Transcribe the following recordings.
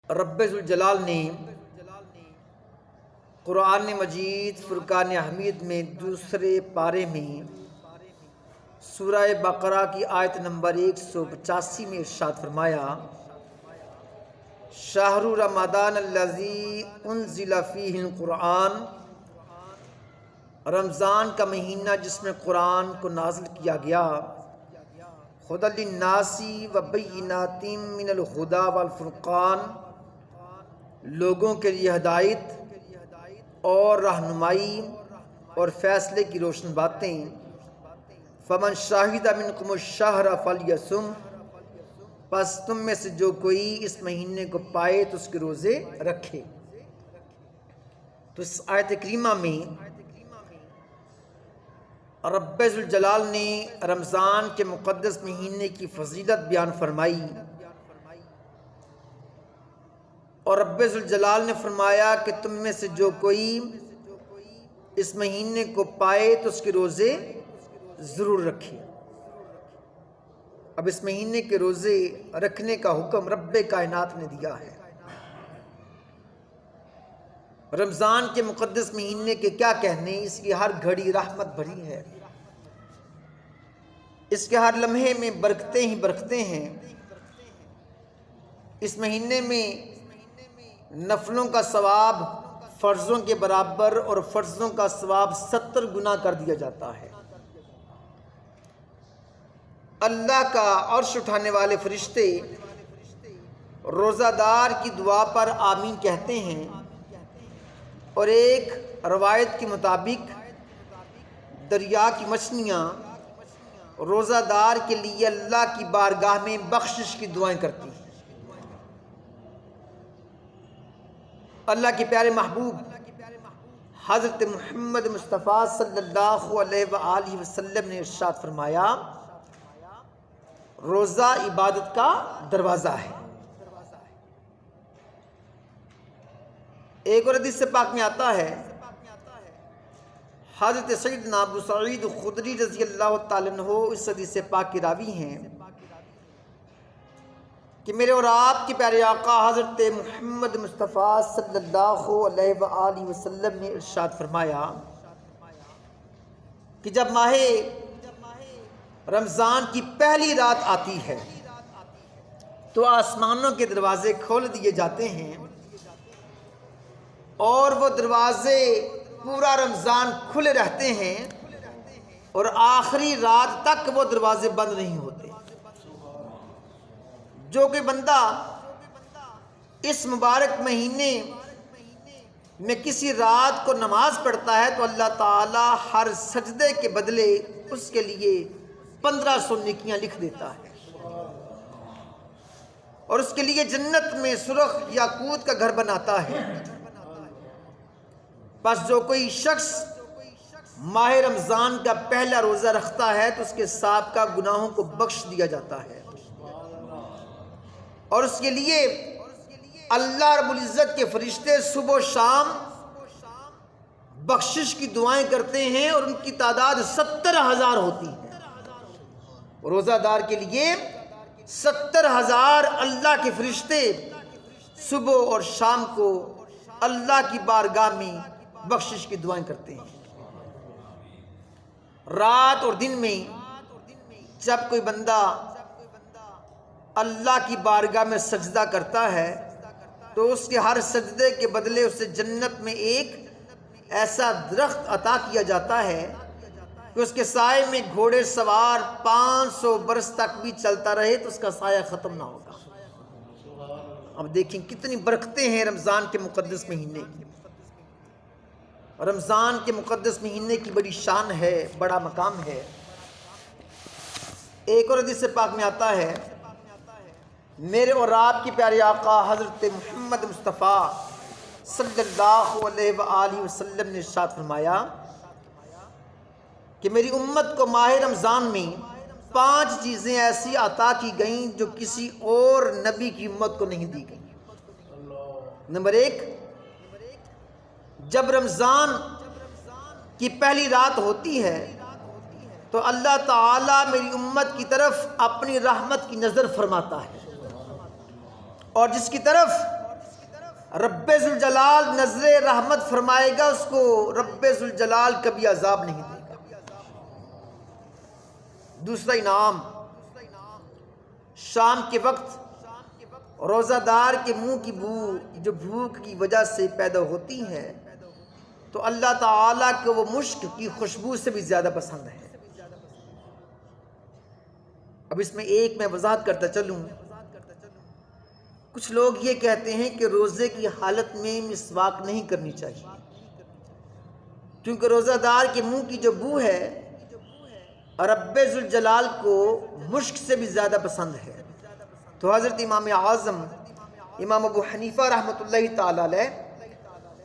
رب ذوالجلال نے قرآن مجید فرقان حمید میں دوسرے پارے میں سورہ بقرہ کی آیت نمبر 185 میں ارشاد فرمایا، شہر رمضان الذی انزل فیہ القرآن، رمضان کا مہینہ جس میں قرآن کو نازل کیا گیا، ھدی للناس وبینات من الھدی والفرقان، لوگوں کے لیے ہدایت اور رہنمائی اور فیصلے کی روشن باتیں، فمن شاہد منکم الشہر فلیصم، پس تم میں سے جو کوئی اس مہینے کو پائے تو اس کے روزے رکھے۔ تو اس آیت کریمہ میں رب ذوالجلال نے رمضان کے مقدس مہینے کی فضیلت بیان فرمائی، اور رب ذوالجلال نے فرمایا کہ تم میں سے جو کوئی اس مہینے کو پائے تو اس کے روزے ضرور رکھے۔ اب اس مہینے کے روزے رکھنے کا حکم رب کائنات نے دیا ہے۔ رمضان کے مقدس مہینے کے کیا کہنے، اس کی ہر گھڑی رحمت بھری ہے، اس کے ہر لمحے میں برکتیں ہی برکتیں ہیں۔ اس مہینے میں نفلوں کا ثواب فرضوں کے برابر اور فرضوں کا ثواب 70 گنا کر دیا جاتا ہے۔ اللہ کا عرش اٹھانے والے فرشتے روزہ دار کی دعا پر آمین کہتے ہیں، اور ایک روایت کے مطابق دریا کی مچھلیاں روزہ دار کے لیے اللہ کی بارگاہ میں بخشش کی دعائیں کرتی ہیں۔ اللہ کے پیارے محبوب حضرت محمد مصطفیٰ صلی اللہ علیہ وآلہ وسلم نے ارشاد فرمایا، روزہ عبادت کا دروازہ ہے۔ ایک اور حدیث سے پاک میں آتا ہے، حضرت سیدنا ابو سعید خدری رضی اللہ تعالیٰ عنہ اس حدیث پاک کی راوی ہیں کہ میرے اور آپ کے پیارے آقا حضرت محمد مصطفیٰ صلی اللہ علیہ وآلہ وسلم نے ارشاد فرمایا کہ جب ماہ رمضان کی پہلی رات آتی ہے تو آسمانوں کے دروازے کھول دیے جاتے ہیں، اور وہ دروازے پورا رمضان کھلے رہتے ہیں، اور آخری رات تک وہ دروازے بند نہیں ہوتے۔ جو کہ بندہ اس مبارک مہینے میں کسی رات کو نماز پڑھتا ہے تو اللہ تعالی ہر سجدے کے بدلے اس کے لیے 1500 نیکیاں لکھ دیتا ہے، اور اس کے لیے جنت میں سرخ یاقوت کا گھر بناتا ہے۔ بس جو کوئی شخص ماہ رمضان کا پہلا روزہ رکھتا ہے تو اس کے سابقہ گناہوں کو بخش دیا جاتا ہے، اور اس کے لیے اللہ رب العزت کے فرشتے صبح و شام بخشش کی دعائیں کرتے ہیں، اور ان کی تعداد 70,000 ہوتی ہے۔ روزہ دار کے لیے 70,000 اللہ کے فرشتے صبح اور شام کو اللہ کی بارگاہ میں بخشش کی دعائیں کرتے ہیں۔ رات اور دن میں جب کوئی بندہ اللہ کی بارگاہ میں سجدہ کرتا ہے تو اس کے ہر سجدے کے بدلے اسے جنت میں ایک ایسا درخت عطا کیا جاتا ہے کہ اس کے سائے میں گھوڑے سوار 500 برس تک بھی چلتا رہے تو اس کا سایہ ختم نہ ہوگا۔ اب دیکھیں کتنی برکتیں ہیں رمضان کے مقدس مہینے کی۔ رمضان کے مقدس مہینے کی بڑی شان ہے، بڑا مقام ہے۔ ایک اور حدیث پاک میں آتا ہے، میرے اور آپ کی پیارے آقا حضرت محمد مصطفیٰ صلی اللہ علیہ وآلہ وسلم نے ارشاد فرمایا کہ میری امت کو ماہ رمضان میں 5 چیزیں ایسی عطا کی گئیں جو کسی اور نبی کی امت کو نہیں دی گئیں۔ نمبر 1، جب رمضان کی پہلی رات ہوتی ہے تو اللہ تعالیٰ میری امت کی طرف اپنی رحمت کی نظر فرماتا ہے، اور جس کی طرف رب ذوالجلال نظر رحمت فرمائے گا اس کو، رب ذوالجلال کبھی عذاب نہیں دے گا۔ دوسرا انعام، شام کے وقت روزہ دار کے منہ کی بو جو بھوک کی وجہ سے پیدا ہوتی ہے تو اللہ تعالیٰ کو وہ مشک کی خوشبو سے بھی زیادہ پسند ہے۔ اب اس میں ایک میں وضاحت کرتا چلوں، کچھ لوگ یہ کہتے ہیں کہ روزے کی حالت میں مسواک نہیں کرنی چاہیے کیونکہ روزہ دار کے منہ کی جو بو ہے رب ذوالجلال کو مشک سے بھی زیادہ پسند ہے۔ تو حضرت امام اعظم امام ابو حنیفہ رحمۃ اللہ تعالی علیہ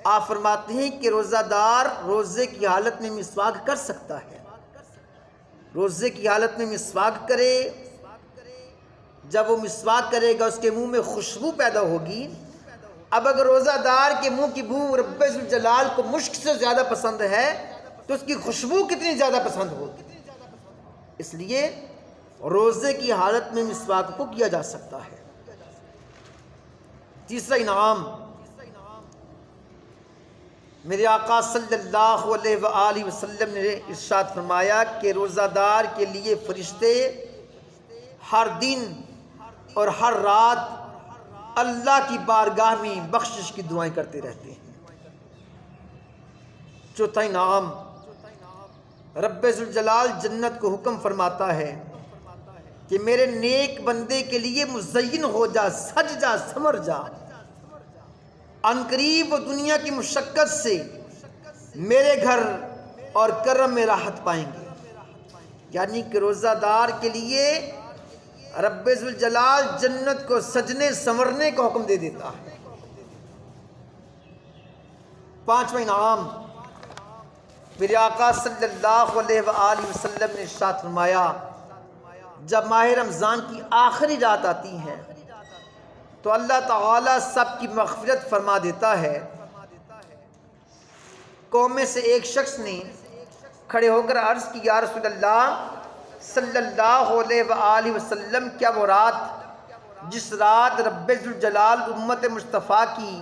آپ فرماتے ہیں کہ روزہ دار روزے کی حالت میں مسواک کر سکتا ہے، روزے کی حالت میں مسواک کرے، جب وہ مسواک کرے گا اس کے منہ میں خوشبو پیدا ہوگی۔ اب اگر روزہ دار کے منہ کی بو رب ذوالجلال کو مشک سے زیادہ پسند ہے تو اس کی خوشبو کتنی زیادہ پسند ہوگی، اس لیے روزے کی حالت میں مسواک کو کیا جا سکتا ہے۔ تیسرا انعام، میرے آقا صلی اللہ علیہ وآلہ وسلم نے ارشاد فرمایا کہ روزہ دار کے لیے فرشتے ہر دن اور ہر رات اللہ کی بارگاہ میں بخشش کی دعائیں کرتے رہتے ہیں۔ چوتھا انعام، رب ذوالجلال جنت کو حکم فرماتا ہے کہ میرے نیک بندے کے لیے مزین ہو جا، سج جا، سمر جا، عنقریب وہ دنیا کی مشقت سے میرے گھر اور کرم میں راحت پائیں گے۔ یعنی کہ روزہ دار کے لیے رب ذوالجلال جنت کو سجنے سنورنے کا حکم دے دیتا ہے۔ پانچواں انعام، میرے آقا صلی اللہ علیہ وآلہ وسلم نے ارشاد فرمایا جب ماہ رمضان کی آخری رات آتی ہے تو اللہ تعالیٰ سب کی مغفرت فرما دیتا ہے۔ قوم میں سے ایک شخص نے کھڑے ہو کر عرض کی، یا رسول اللہ صلی اللہ علیہ وآلہ وسلم، کیا وہ رات جس رات رب ذوالجلال امت مصطفیٰ کی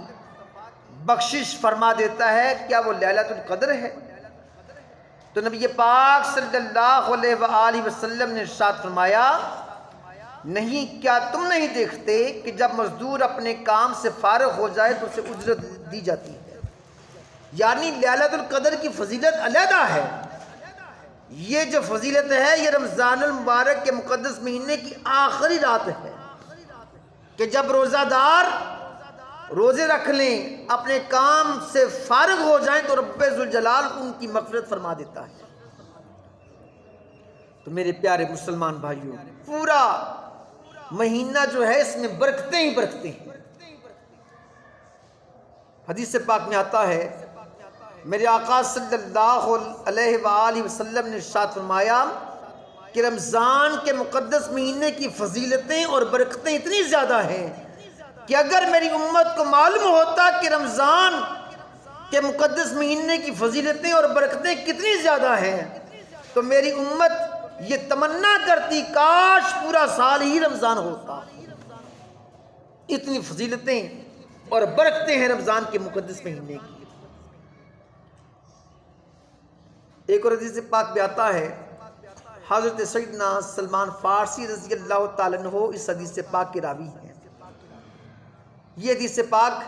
بخشش فرما دیتا ہے کیا وہ لیلۃ القدر ہے؟ تو نبی پاک صلی اللہ علیہ وآلہ وسلم نے ارشاد فرمایا، نہیں، کیا تم نہیں دیکھتے کہ جب مزدور اپنے کام سے فارغ ہو جائے تو اسے اجرت دی جاتی ہے۔ یعنی لیلۃ القدر کی فضیلت علیحدہ ہے۔ یہ جو فضیلت ہے یہ رمضان المبارک کے مقدس مہینے کی آخری رات ہے کہ جب روزہ دار روزے رکھ لیں، اپنے کام سے فارغ ہو جائیں تو رب ذوالجلال ان کی مغفرت فرما دیتا ہے۔ تو میرے پیارے مسلمان بھائیوں، پورا مہینہ جو ہے اس میں برکتیں ہی برکتیں ہیں۔ حدیث پاک میں آتا ہے، میرے آقا صلی اللہ علیہ وآلہ وسلم نے ارشاد فرمایا کہ رمضان کے مقدس مہینے کی فضیلتیں اور برکتیں اتنی زیادہ ہیں کہ اگر میری امت کو معلوم ہوتا کہ رمضان کے مقدس مہینے کی فضیلتیں اور برکتیں کتنی زیادہ ہیں تو میری امت یہ تمنا کرتی کاش پورا سال ہی رمضان ہوتا۔ اتنی فضیلتیں اور برکتیں ہیں رمضان کے مقدس مہینے کی۔ ایک اور حدیث پاک میں آتا ہے، حضرت سیدنا سلمان فارسی رضی اللہ تعالیٰ عنہ اس حدیث پاک کے راوی ہیں۔ یہ حدیث پاک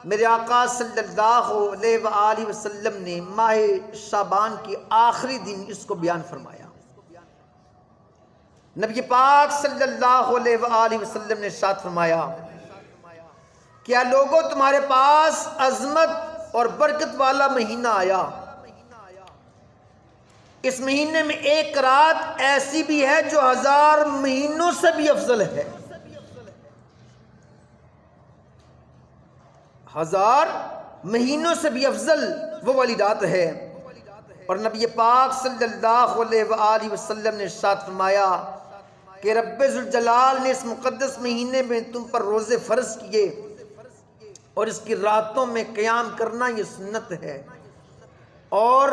میرے آقا صلی اللہ علیہ وآلہ وسلم نے ماہ شعبان کے آخری دن اس کو بیان فرمایا۔ نبی پاک صلی اللہ علیہ وآلہ وسلم نے ارشاد فرمایا، کیا لوگوں تمہارے پاس عظمت اور برکت والا مہینہ آیا، اس مہینے میں ایک رات ایسی بھی ہے جو 1000 مہینوں سے بھی افضل ہے۔ 1000 مہینوں سے بھی افضل وہ والی رات ہے۔ اور نبی پاک صلی اللہ علیہ وآلہ وسلم نے ارشاد فرمایا کہ رب ذوالجلال نے اس مقدس مہینے میں تم پر روزے فرض کیے اور اس کی راتوں میں قیام کرنا یہ سنت ہے، اور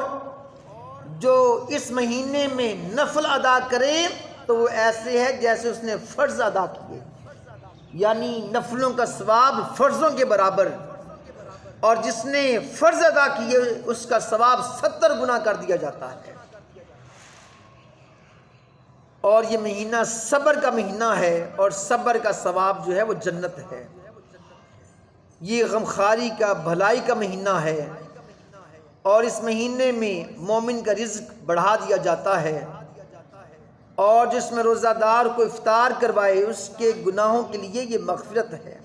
جو اس مہینے میں نفل ادا کرے تو وہ ایسے ہے جیسے اس نے فرض ادا کیے۔ یعنی نفلوں کا ثواب فرضوں کے برابر، اور جس نے فرض ادا کیے اس کا ثواب 70 گنا کر دیا جاتا ہے۔ اور یہ مہینہ صبر کا مہینہ ہے، اور صبر کا ثواب جو ہے وہ جنت ہے۔ یہ غمخواری کا، بھلائی کا مہینہ ہے، اور اس مہینے میں مومن کا رزق بڑھا دیا جاتا ہے، اور جس میں روزہ دار کو افطار کروائے اس کے گناہوں کے لیے یہ مغفرت ہے،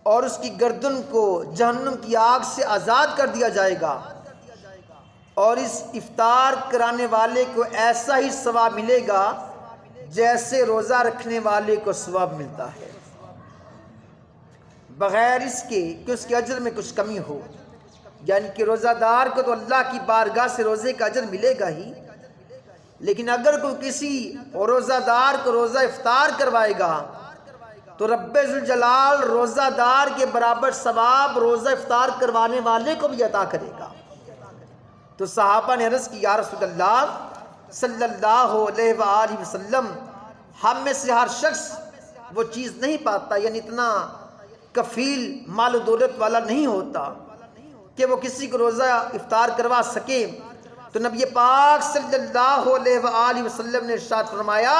اور اس کی گردن کو جہنم کی آگ سے آزاد کر دیا جائے گا، اور اس افطار کرانے والے کو ایسا ہی ثواب ملے گا جیسے روزہ رکھنے والے کو ثواب ملتا ہے، بغیر اس کے کہ اس کے اجر میں کچھ کمی ہو۔ یعنی کہ روزہ دار کو تو اللہ کی بارگاہ سے روزے کا اجر ملے گا ہی، لیکن اگر کوئی کسی روزہ دار کو روزہ افطار کروائے گا تو رب ذوالجلال روزہ دار کے برابر ثواب روزہ افطار کروانے والے کو بھی عطا کرے گا۔ تو صحابہ نے عرض کی، یا رسول اللہ صلی اللہ علیہ وآلہ وسلم، ہم میں سے ہر شخص وہ چیز نہیں پاتا، یعنی اتنا کفیل مال و دولت والا نہیں ہوتا کہ وہ کسی کو روزہ افطار کروا سکے۔ تو نبی پاک صلی اللہ علیہ وآلہ وسلم نے ارشاد فرمایا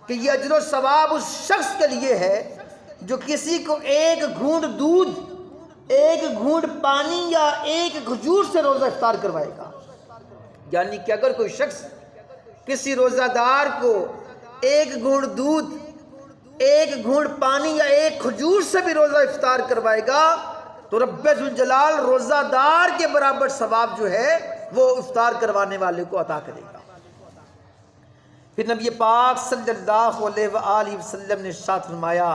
کہ یہ اجر و ثواب اس شخص کے لیے ہے جو کسی کو ایک گھونٹ دودھ، ایک گھونٹ پانی یا ایک کھجور سے روزہ افطار کروائے گا۔ یعنی کہ اگر کوئی شخص کسی روزہ دار کو ایک گھونٹ دودھ، ایک گھونٹ پانی یا ایک کھجور سے بھی روزہ افطار کروائے گا تو رب ذوالجلال روزہ دار کے برابر ثواب جو ہے وہ افطار کروانے والے کو عطا کرے گا۔ پھر نبی پاک صلی اللہ علیہ وآلہ وسلم نے ارشاد فرمایا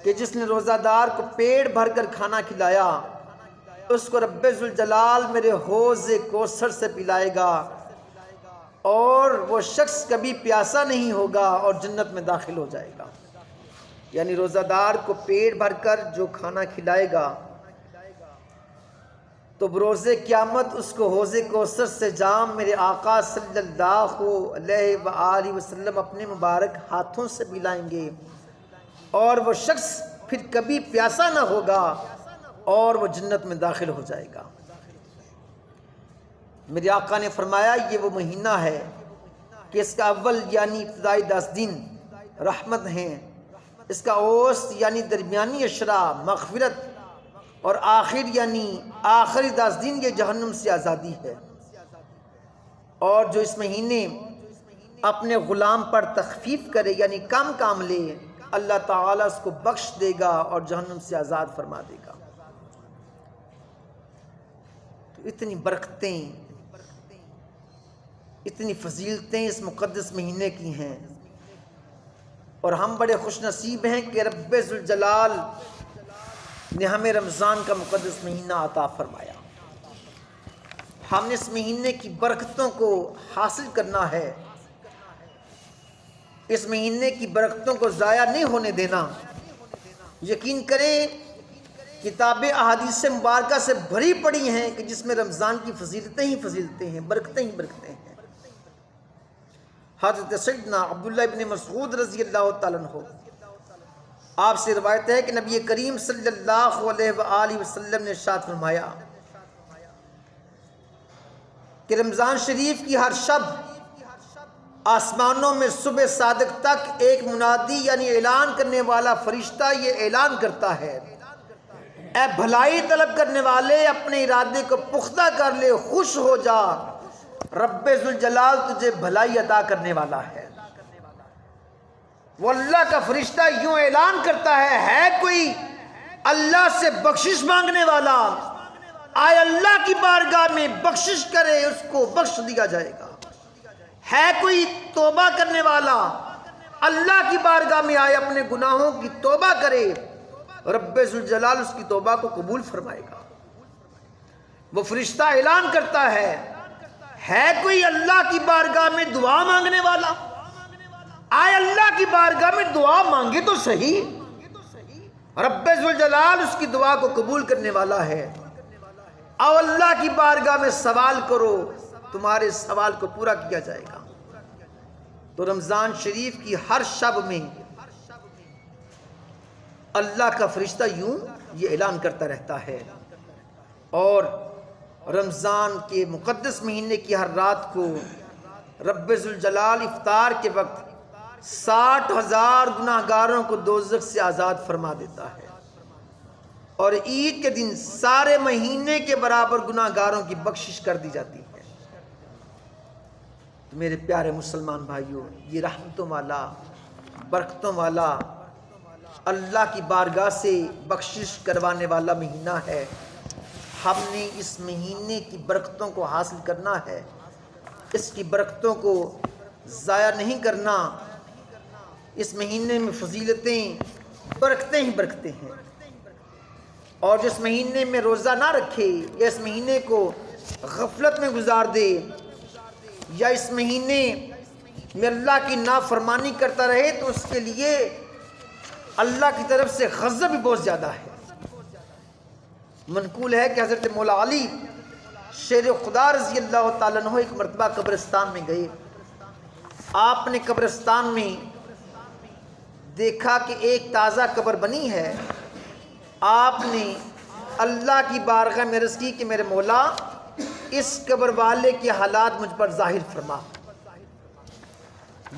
کہ جس نے روزہ دار کو پیٹ بھر کر کھانا کھلایا اس کو رب ذوالجلال میرے حوض کوثر سے پلائے گا، اور وہ شخص کبھی پیاسا نہیں ہوگا اور جنت میں داخل ہو جائے گا۔ یعنی روزہ دار کو پیٹ بھر کر جو کھانا کھلائے گا تو بروز قیامت اس کو حوض کوثر سے جام میرے آقا صلی اللہ علیہ وآلہ وسلم اپنے مبارک ہاتھوں سے پلائیں گے، اور وہ شخص پھر کبھی پیاسا نہ ہوگا اور وہ جنت میں داخل ہو جائے گا۔ میرے آقا نے فرمایا یہ وہ مہینہ ہے کہ اس کا اول یعنی ابتدائی 10 دن رحمت ہیں، اس کا اوسط یعنی درمیانی اشرا مغفرت، اور آخر یعنی آخری 10 دن یہ جہنم سے آزادی ہے۔ اور جو اس مہینے اپنے غلام پر تخفیف کرے یعنی کم کام لے، اللہ تعالیٰ اس کو بخش دے گا اور جہنم سے آزاد فرما دے گا۔ تو اتنی برکتیں، اتنی فضیلتیں اس مقدس مہینے کی ہیں، اور ہم بڑے خوش نصیب ہیں کہ رب ذوالجلال نے ہمیں رمضان کا مقدس مہینہ عطا فرمایا۔ ہم نے اس مہینے کی برکتوں کو حاصل کرنا ہے، اس مہینے کی برکتوں کو ضائع نہیں ہونے دینا۔ یقین کریں کتابیں احادیث مبارکہ سے بھری پڑی ہیں کہ جس میں رمضان کی فضیلتیں ہی فضیلتیں ہیں، برکتیں ہی برکتیں ہیں۔ حضرت سیدنا عبداللہ ابن مسعود رضی اللہ تعالیٰ عنہ، آپ سے روایت ہے کہ نبی کریم صلی اللہ علیہ وآلہ وسلم نے ارشاد فرمایا کہ رمضان شریف کی ہر شب آسمانوں میں صبح صادق تک ایک منادی یعنی اعلان کرنے والا فرشتہ یہ اعلان کرتا ہے، اے بھلائی طلب کرنے والے اپنے ارادے کو پختہ کر لے، خوش ہو جا، رب ذوالجلال تجھے بھلائی عطا کرنے والا ہے۔ وہ اللہ کا فرشتہ یوں اعلان کرتا ہے کوئی اللہ سے بخشش مانگنے والا آئے اللہ کی بارگاہ میں بخشش کرے، اس کو بخش دیا جائے گا۔ ہے کوئی توبہ کرنے والا اللہ کی بارگاہ میں آئے اپنے گناہوں کی توبہ کرے، رب ذوالجلال اس کی توبہ کو قبول فرمائے گا۔ وہ فرشتہ اعلان کرتا ہے کوئی اللہ کی بارگاہ میں دعا مانگنے والا آئے اللہ کی بارگاہ میں دعا مانگے تو صحیح، رب ذوالجلال اس کی دعا کو قبول کرنے والا ہے۔ آؤ اللہ کی بارگاہ میں سوال کرو، تمہارے سوال کو پورا کیا جائے گا۔ تو رمضان شریف کی ہر شب میں اللہ کا فرشتہ یوں یہ اعلان کرتا رہتا ہے۔ اور رمضان کے مقدس مہینے کی ہر رات کو رب ذوالجلال افطار کے وقت 60,000 گناہ گاروں کو دوزخ سے آزاد فرما دیتا ہے، اور عید کے دن سارے مہینے کے برابر گناہ گاروں کی بخشش کر دی جاتی ہے۔ تو میرے پیارے مسلمان بھائیوں، یہ رحمتوں والا، برکتوں والا، اللہ کی بارگاہ سے بخشش کروانے والا مہینہ ہے۔ ہم نے اس مہینے کی برکتوں کو حاصل کرنا ہے، اس کی برکتوں کو ضائع نہیں کرنا۔ اس مہینے میں فضیلتیں، برکتیں ہی برکتیں ہیں، اور جس مہینے میں روزہ نہ رکھے یا اس مہینے کو غفلت میں گزار دے یا اس مہینے میں اللہ کی نافرمانی کرتا رہے تو اس کے لیے اللہ کی طرف سے غضب بھی بہت زیادہ ہے۔ منقول ہے کہ حضرت مولا علی شیر خدا رضی اللہ تعالیٰ عنہ ایک مرتبہ قبرستان میں گئے۔ آپ نے قبرستان میں دیکھا کہ ایک تازہ قبر بنی ہے۔ آپ نے اللہ کی بارگاہ میں عرض کی کہ میرے مولا، اس قبر والے کے حالات مجھ پر ظاہر فرما۔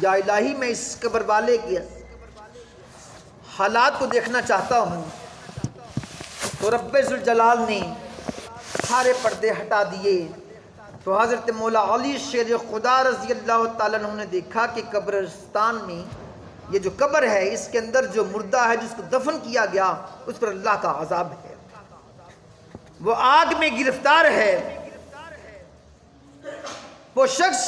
یا الہی، میں اس قبر والے کے حالات کو دیکھنا چاہتا ہوں۔ تو رب ذوالجلال نے سارے پردے ہٹا دیے، تو حضرت مولا علی شیر خدا رضی اللہ تعالیٰ عنہ نے دیکھا کہ قبرستان میں یہ جو قبر ہے، اس کے اندر جو مردہ ہے جس کو دفن کیا گیا، اس پر اللہ کا عذاب ہے، وہ آگ میں گرفتار ہے۔ وہ شخص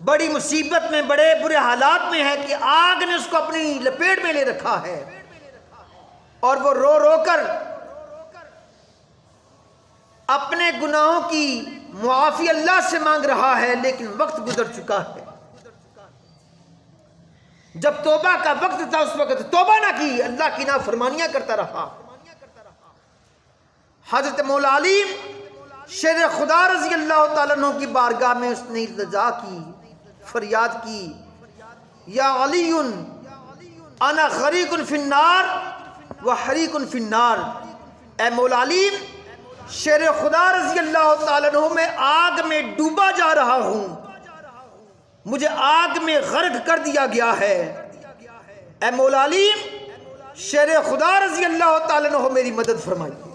بڑی مصیبت میں، بڑے برے حالات میں ہے کہ آگ نے اس کو اپنی لپیٹ میں لے رکھا ہے، اور وہ رو رو کر اپنے گناہوں کی معافی اللہ سے مانگ رہا ہے، لیکن وقت گزر چکا ہے۔ جب توبہ کا وقت تھا اس وقت توبہ نہ کی، اللہ کی نافرمانیاں کرتا رہا۔ حضرت مولا علی شیر خدا رضی اللہ تعالیٰ عنہ کی بارگاہ میں اس نے التجا کی، فریاد کی، یا علی انا غریق فی النار و حریق فی النار، اے مولا علی، شیر خدا رضی اللہ تعالیٰ عنہ میں آگ میں ڈوبا جا رہا ہوں، مجھے آگ میں غرق کر دیا گیا ہے، اے مولا علی، شیر خدا رضی اللہ تعالیٰ عنہ میری مدد فرمائیے۔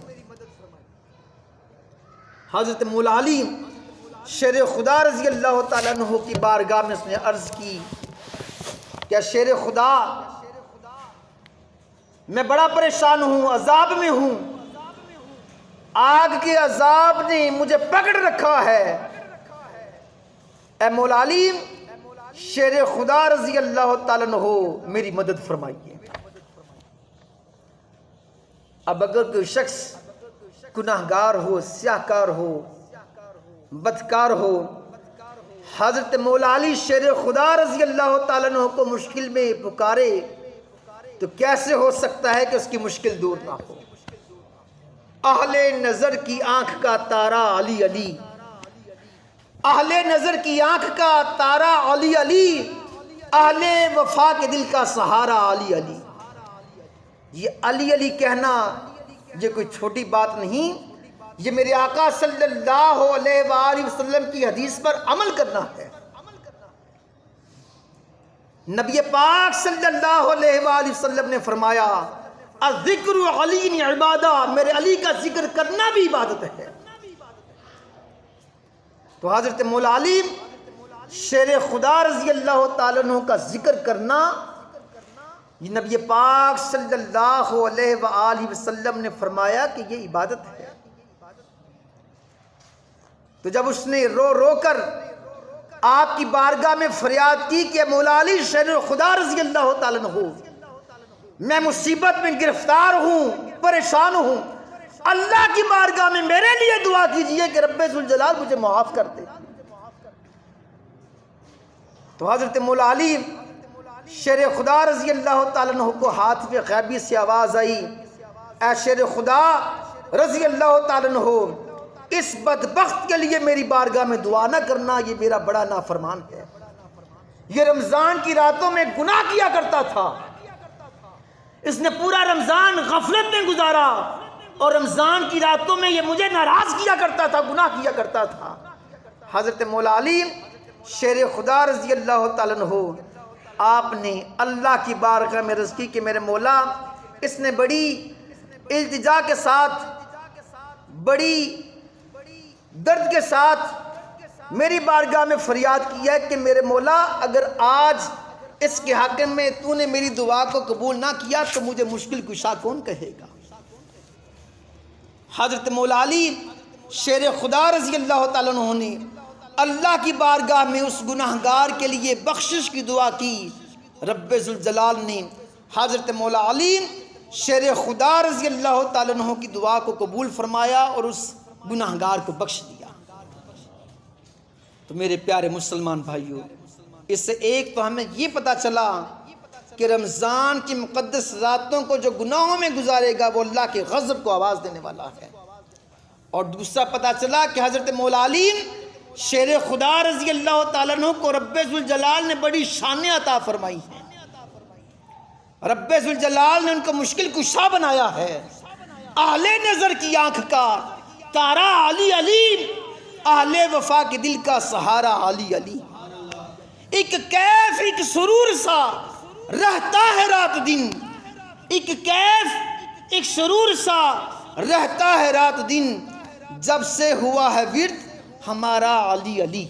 حضرت مولا علی شیر خدا رضی اللہ تعالیٰ عنہ کی بارگاہ میں اس نے عرض کی، کیا شیر خدا، میں بڑا پریشان ہوں، عذاب میں ہوں، آگ کے عذاب نے مجھے پکڑ رکھا ہے، اے مولا علی، شیر خدا رضی اللہ تعالیٰ عنہ میری مدد فرمائیے۔ اب اگر کوئی شخص گناہگار ہو، سیاہکار ہو، بدکار ہو، حضرت مولا علی شیر خدا رضی اللہ تعالیٰ عنہ کو مشکل میں پکارے تو کیسے ہو سکتا ہے کہ اس کی مشکل دور نہ ہو؟ اہل نظر کی آنکھ کا تارا علی علی، اہل نظر کی آنکھ کا تارا علی علی، اہل وفا کے دل کا سہارا علی علی۔ یہ علی علی کہنا یہ کوئی چھوٹی بات نہیں، یہ میرے آقا صلی اللہ علیہ وآلہ وسلم کی حدیث پر عمل کرنا ہے۔ نبی پاک صلی اللہ علیہ وآلہ وسلم نے فرمایا، الذکر علی عبادہ، میرے علی کا ذکر کرنا بھی عبادت ہے۔ تو حضرت مولا علی شیر خدا رضی اللہ تعالیٰ عنہ کا ذکر کرنا، یہ نبی پاک صلی اللہ علیہ وآلہ وسلم نے فرمایا کہ یہ عبادت ہے۔ تو جب اس نے رو رو کر آپ کی بارگاہ میں فریاد کی کہ مولا علی شیر خدا رضی اللہ تعالیٰ عنہ، میں مصیبت میں گرفتار ہوں، پریشان ہوں، اللہ کی بارگاہ میں میرے لیے دعا کیجئے کہ رب ذوالجلال مجھے معاف کر دے۔ تو حضرت مولا علی شیر خدا رضی اللہ تعالیٰ عنہ کو ہاتھ پہ غیبی سے آواز آئی، اے شیر خدا رضی اللہ تعالیٰ عنہ، اس بدبخت کے لیے میری بارگاہ میں دعا نہ کرنا، یہ میرا بڑا نافرمان ہے، یہ رمضان کی راتوں میں گناہ کیا کرتا تھا، اس نے پورا رمضان غفلت میں گزارا، اور رمضان کی راتوں میں یہ مجھے ناراض کیا کرتا تھا، گناہ کیا کرتا تھا۔ حضرت مولا علی شیر خدا رضی اللہ تعالیٰ عنہ، آپ نے اللہ کی بارگاہ میں عرض کی کہ میرے مولا، اس نے بڑی التجا کے ساتھ، بڑی درد کے ساتھ میری بارگاہ میں فریاد کیا ہے کہ میرے مولا، اگر آج اس کے حق میں تو نے میری دعا کو قبول نہ کیا تو مجھے مشکل کشا کون کہے گا۔ حضرت مولا علی شیر خدا رضی اللہ تعالیٰ عنہ نے اللہ کی بارگاہ میں اس گناہگار کے لیے بخشش کی دعا کی۔ رب ذوالجلال نے حضرت مولا علی شیر خدا رضی اللہ تعالیٰ عنہ کی دعا کو قبول فرمایا اور اس گناہگار کو بخش دیا۔ تو میرے پیارے مسلمان بھائیوں، اس سے ایک تو ہمیں یہ پتہ چلا کہ رمضان کی مقدس راتوں کو جو گناہوں میں گزارے گا وہ اللہ کے غضب کو آواز دینے والا ہے، اور دوسرا پتہ چلا کہ حضرت مولا علی شیر خدا رضی اللہ تعالیٰ عنہ کو رب ذوالجلال نے بڑی شانیں عطا فرمائی ہیں۔ رب ذوالجلال نے ان کو مشکل کشا بنایا ہے۔ اہل نظر کی آنکھ کا تارا علی علی، اہل وفا کے دل کا سہارا علی علی۔ ایک کیف ایک سرور سا رہتا ہے رات دن، ایک کیف ایک سرور سا رہتا ہے رات دن، جب سے ہوا ہے ورد ہمارا علی علی۔